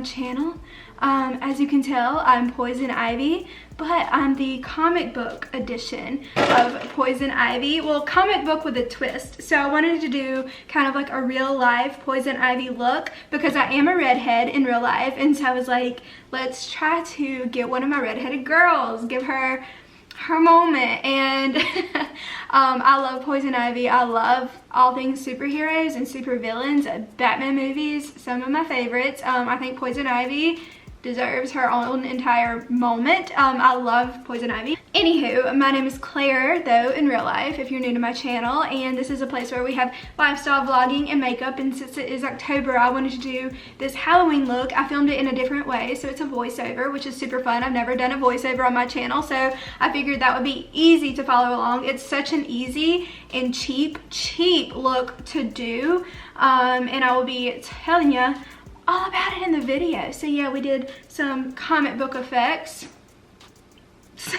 channel. As you can tell, I'm Poison Ivy, but I'm the comic book edition of Poison Ivy. Well, comic book with a twist. So I wanted to do kind of like a real life Poison Ivy look because I am a redhead in real life. And so I was like, let's try to get one of my redheaded girls, give her moment. And I love Poison Ivy. I love all things superheroes and supervillains. Batman movies, some of my favorites. I think Poison Ivy deserves her own entire moment. I love Poison Ivy. Anywho, my name is Claire, though, in real life, if you're new to my channel, and this is a place where we have lifestyle vlogging and makeup, and since it is October, I wanted to do this Halloween look. I filmed it in a different way, so it's a voiceover, which is super fun. I've never done a voiceover on my channel, so I figured that would be easy to follow along. It's such an easy and cheap look to do, and I will be telling you all about it in the video. So yeah, we did some comic book effects. So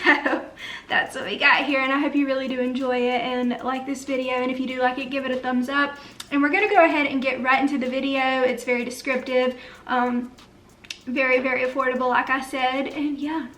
that's what we got here, and I hope you really do enjoy it and like this video, and if you do like it, give it a thumbs up. And we're gonna go ahead and get right into the video. It's very descriptive, very affordable, like I said, and yeah,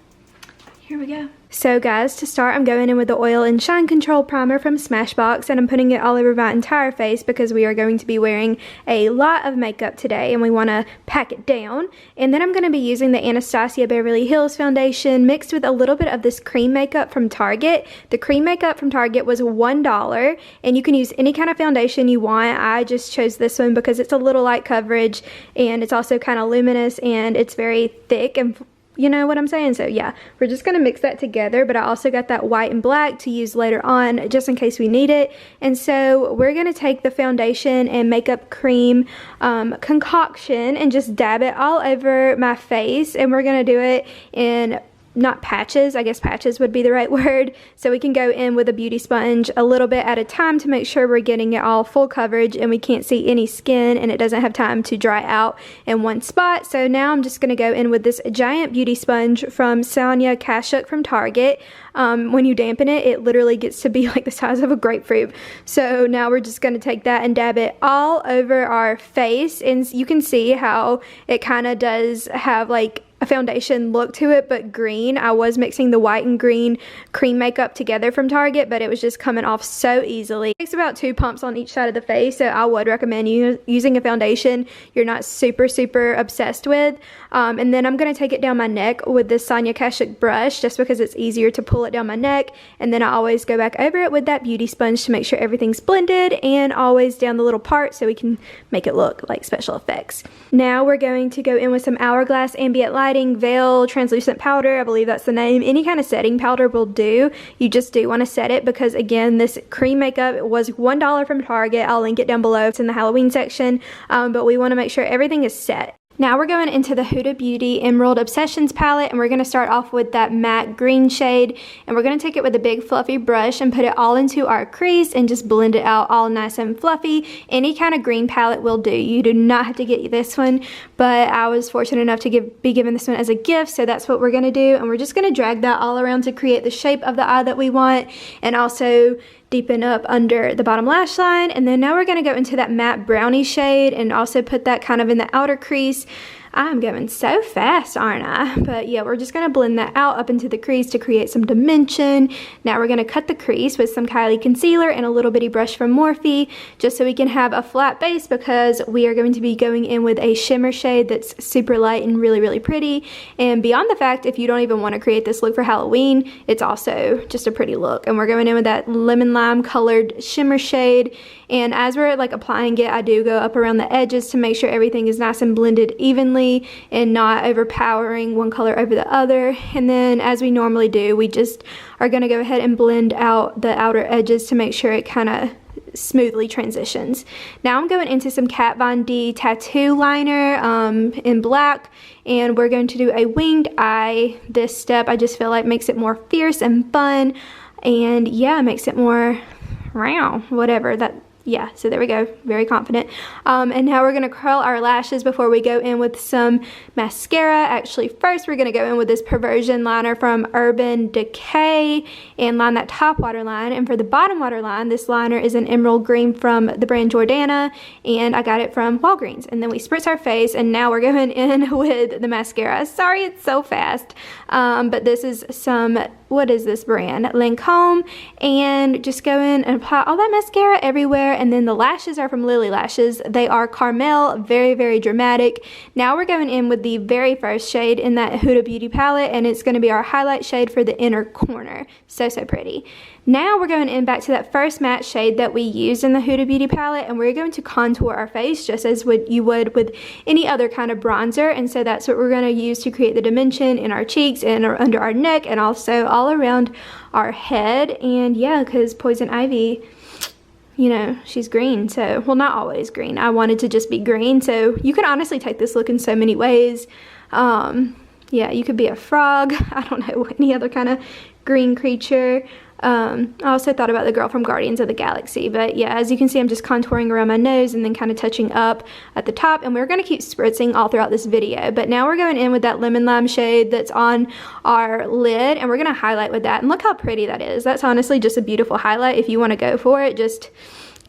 here we go. So guys, to start, I'm going in with the Oil and Shine Control Primer from Smashbox, and I'm putting it all over my entire face because we are going to be wearing a lot of makeup today and we want to pack it down. And then I'm going to be using the Anastasia Beverly Hills foundation mixed with a little bit of this cream makeup from Target. The cream makeup from Target was $1, and you can use any kind of foundation you want. I just chose this one because it's a little light coverage and it's also kind of luminous and it's very thick, and you know what I'm saying? So yeah, we're just gonna mix that together, but I also got that white and black to use later on just in case we need it. And so we're gonna take the foundation and makeup cream concoction and just dab it all over my face, and we're gonna do it in not patches, I guess patches would be the right word, so we can go in with a beauty sponge a little bit at a time to make sure we're getting it all full coverage and we can't see any skin and it doesn't have time to dry out in one spot. So now I'm just going to go in with this giant beauty sponge from Sonia Kashuk from Target. When you dampen it, it literally gets to be like the size of a grapefruit. So now we're just going to take that and dab it all over our face, and you can see how it kind of does have like a foundation look to it, but green. I was mixing the white and green cream makeup together from Target, but it was just coming off so easily. It takes about 2 pumps on each side of the face, so I would recommend you using a foundation you're not super obsessed with. And then I'm going to take it down my neck with this Sonia Kashuk brush just because it's easier to pull it down my neck, and then I always go back over it with that beauty sponge to make sure everything's blended, and always down the little part so we can make it look like special effects. Now we're going to go in with some Hourglass Ambient Lighting Veil Translucent Powder. I believe that's the name. Any kind of setting powder will do. You just do want to set it because, again, this cream makeup was $1 from Target. I'll link it down below. It's in the Halloween section, but we want to make sure everything is set. Now we're going into the Huda Beauty Emerald Obsessions palette, and we're going to start off with that matte green shade, and we're going to take it with a big fluffy brush and put it all into our crease and just blend it out all nice and fluffy. Any kind of green palette will do. You do not have to get this one, but I was fortunate enough to be given this one as a gift, so that's what we're going to do. And we're just going to drag that all around to create the shape of the eye that we want, and also deepen up under the bottom lash line. And then now we're going to go into that matte brownie shade and also put that kind of in the outer crease. I'm going so fast, aren't I? But yeah, we're just going to blend that out up into the crease to create some dimension. Now we're going to cut the crease with some Kylie concealer and a little bitty brush from Morphe, just so we can have a flat base, because we are going to be going in with a shimmer shade that's super light and really pretty. And beyond the fact, if you don't even want to create this look for Halloween, it's also just a pretty look. And we're going in with that lemon lime colored shimmer shade. And as we're like applying it, I do go up around the edges to make sure everything is nice and blended evenly and not overpowering one color over the other. And then, as we normally do, we just are going to go ahead and blend out the outer edges to make sure it kind of smoothly transitions. Now I'm going into some Kat Von D tattoo liner in black, and we're going to do a winged eye. This step I just feel like makes it more fierce and fun, and yeah, makes it more whatever that Yeah, so there we go, very confident. And now we're gonna curl our lashes before we go in with some mascara. Actually, first we're gonna go in with this Perversion liner from Urban Decay and line that top waterline. And for the bottom waterline, this liner is an emerald green from the brand Jordana, and I got it from Walgreens. And then we spritz our face, and now we're going in with the mascara. Sorry, it's so fast, but this is some, what is this brand? Lancome, and just go in and apply all that mascara everywhere. And then the lashes are from Lily Lashes. They are Carmel, very, very dramatic. Now we're going in with the very first shade in that Huda Beauty palette, and it's going to be our highlight shade for the inner corner. So, so pretty. Now we're going in back to that first matte shade that we used in the Huda Beauty palette, and we're going to contour our face just as you would with any other kind of bronzer. And so that's what we're going to use to create the dimension in our cheeks and under our neck, and also all around our head. And yeah, because Poison Ivy, you know, she's green, so, well, not always green. I wanted to just be green, so you could honestly take this look in so many ways. Yeah, you could be a frog, I don't know, any other kind of green creature. I also thought about the girl from Guardians of the Galaxy, but yeah, as you can see, I'm just contouring around my nose and then kind of touching up at the top, and we're going to keep spritzing all throughout this video. But now we're going in with that lemon lime shade that's on our lid, and we're going to highlight with that, and look how pretty that is. That's honestly just a beautiful highlight. If you want to go for it, just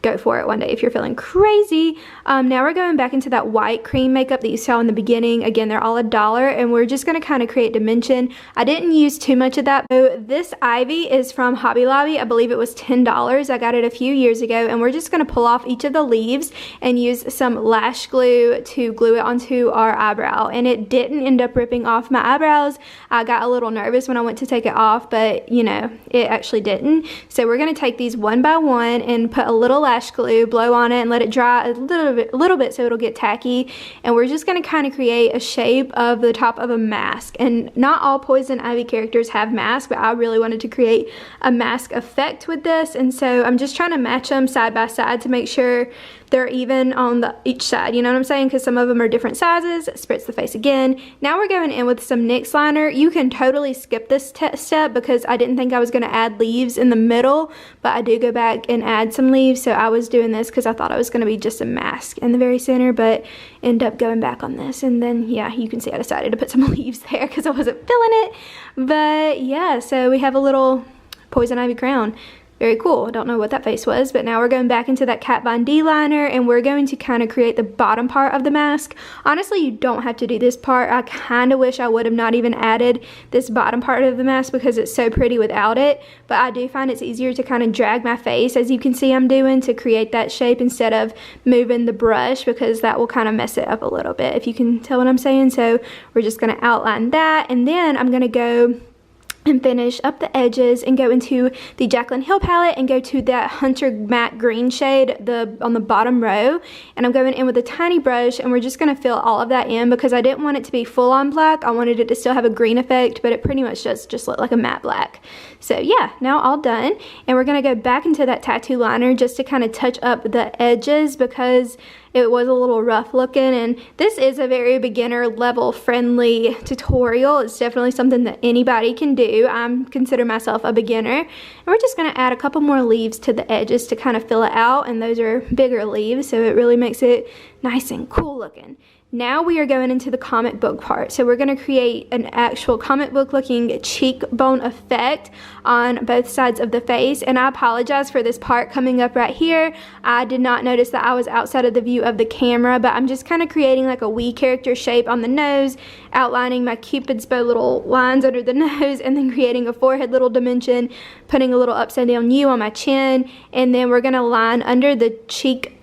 go for it one day if you're feeling crazy. Now we're going back into that white cream makeup that you saw in the beginning. Again, they're all $1, and we're just going to kind of create dimension. I didn't use too much of that. So this Ivy is from Hobby Lobby. I believe it was $10. I got it a few years ago, and we're just going to pull off each of the leaves and use some lash glue to glue it onto our eyebrow. And it didn't end up ripping off my eyebrows. I got a little nervous when I went to take it off, but you know, it actually didn't. So we're going to take these one by one and put a little lash glue, blow on it, and let it dry a little bit so it'll get tacky. And we're just going to kind of create a shape of the top of a mask. And not all Poison Ivy characters have masks, but I really wanted to create a mask effect with this, and so I'm just trying to match them side by side to make sure they're even on each side, you know what I'm saying? Because some of them are different sizes. Spritz the face again. Now we're going in with some NYX liner. You can totally skip this step because I didn't think I was going to add leaves in the middle, but I do go back and add some leaves. So I was doing this because I thought it was going to be just a mask in the very center, but end up going back on this. And then yeah, you can see I decided to put some leaves there because I wasn't feeling it. But yeah, so we have a little Poison Ivy crown. Very cool. I don't know what that face was, but now we're going back into that Kat Von D liner, and we're going to kind of create the bottom part of the mask. Honestly, you don't have to do this part. I kind of wish I would have not even added this bottom part of the mask because it's so pretty without it, but I do find it's easier to kind of drag my face, as you can see I'm doing, to create that shape instead of moving the brush, because that will kind of mess it up a little bit, if you can tell what I'm saying. So we're just going to outline that, and then I'm going to go and finish up the edges and go into the Jaclyn Hill palette and go to that Hunter Matte Green shade on the bottom row, and I'm going in with a tiny brush, and we're just going to fill all of that in because I didn't want it to be full on black. I wanted it to still have a green effect, but it pretty much does just look like a matte black. So yeah, now all done, and we're going to go back into that tattoo liner just to kind of touch up the edges because it was a little rough looking. And this is a very beginner level friendly tutorial. It's definitely something that anybody can do. I consider myself a beginner, and we're just going to add a couple more leaves to the edges to kind of fill it out, and those are bigger leaves, so it really makes it nice and cool looking. Now we are going into the comic book part. So we're going to create an actual comic book looking cheekbone effect on both sides of the face. And I apologize for this part coming up right here. I did not notice that I was outside of the view of the camera, but I'm just kind of creating like a wee character shape on the nose, outlining my Cupid's bow little lines under the nose, and then creating a forehead little dimension, putting a little upside down U on my chin, and then we're going to line under the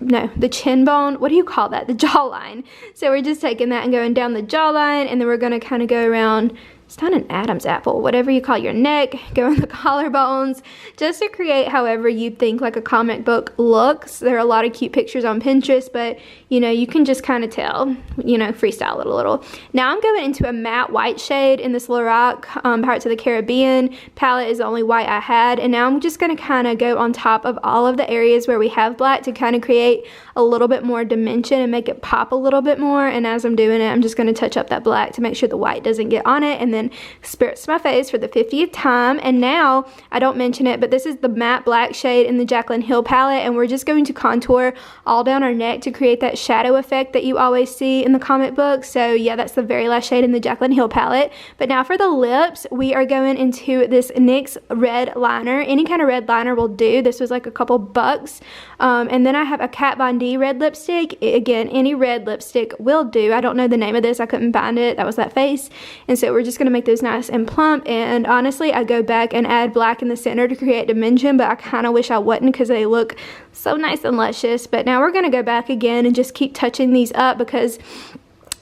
the chin bone. What do you call that? The jawline. So we're just taking that and going down the jawline, and then we're going to kind of go around. It's not an Adam's apple, whatever you call your neck, go in the collarbones, just to create however you think like a comic book looks. There are a lot of cute pictures on Pinterest, but you know, you can just kind of tell, you know, freestyle it a little. Now I'm going into a matte white shade in this Lorac Pirates of the Caribbean palette. Is the only white I had, and now I'm just going to kind of go on top of all of the areas where we have black to kind of create a little bit more dimension and make it pop a little bit more. And as I'm doing it, I'm just going to touch up that black to make sure the white doesn't get on it, and then then Spritz My Face for the 50th time. And now, I don't mention it, but this is the matte black shade in the Jaclyn Hill palette, and we're just going to contour all down our neck to create that shadow effect that you always see in the comic book. So yeah, that's the very last shade in the Jaclyn Hill palette. But now for the lips, we are going into this NYX red liner. Any kind of red liner will do. This was like a couple bucks. And then I have a Kat Von D red lipstick. Again, any red lipstick will do. I don't know the name of this. I couldn't find it. That was that face. And so we're just going to make those nice and plump. And honestly, I go back and add black in the center to create dimension, but I kind of wish I wouldn't because they look so nice and luscious. But now we're going to go back again and just keep touching these up because,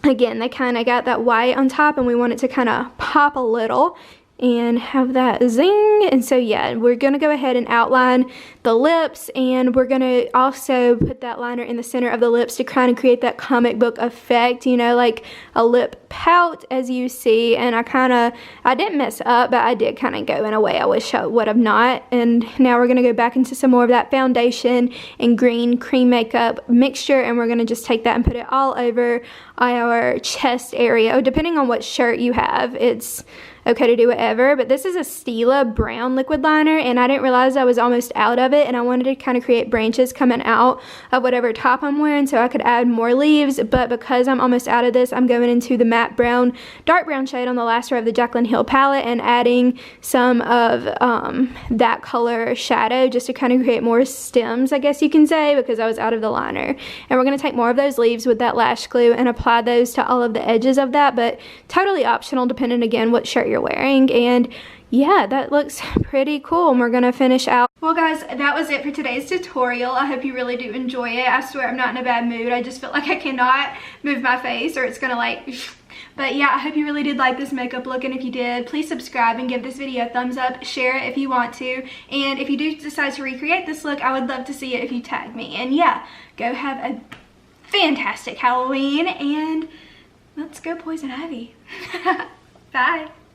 again, they kind of got that white on top and we want it to kind of pop a little and have that zing. And so yeah, we're gonna go ahead and outline the lips, and we're gonna also put that liner in the center of the lips to kind of create that comic book effect, you know, like a lip pout as you see. And I didn't mess up, but I did kind of go in a way I wish I would have not. And now we're gonna go back into some more of that foundation and green cream makeup mixture, and we're gonna just take that and put it all over our chest area. Depending on what shirt you have, it's okay to do whatever, but this is a Stila brown liquid liner, and I didn't realize I was almost out of it, and I wanted to kind of create branches coming out of whatever top I'm wearing so I could add more leaves. But because I'm almost out of this, I'm going into the matte brown, dark brown shade on the last row of the Jaclyn Hill palette and adding some of that color shadow just to kind of create more stems, I guess you can say, because I was out of the liner. And we're going to take more of those leaves with that lash glue and apply those to all of the edges of that, but totally optional depending again what shirt you're wearing. And yeah, that looks pretty cool, and we're gonna finish out. Well guys, that was it for today's tutorial. I hope you really do enjoy it. I swear I'm not in a bad mood. I just feel like I cannot move my face or it's gonna like but yeah, I hope you really did like this makeup look, and if you did, please subscribe and give this video a thumbs up. Share it if you want to, and if you do decide to recreate this look, I would love to see it if you tag me. And yeah, go have a fantastic Halloween, and let's go Poison Ivy. Bye.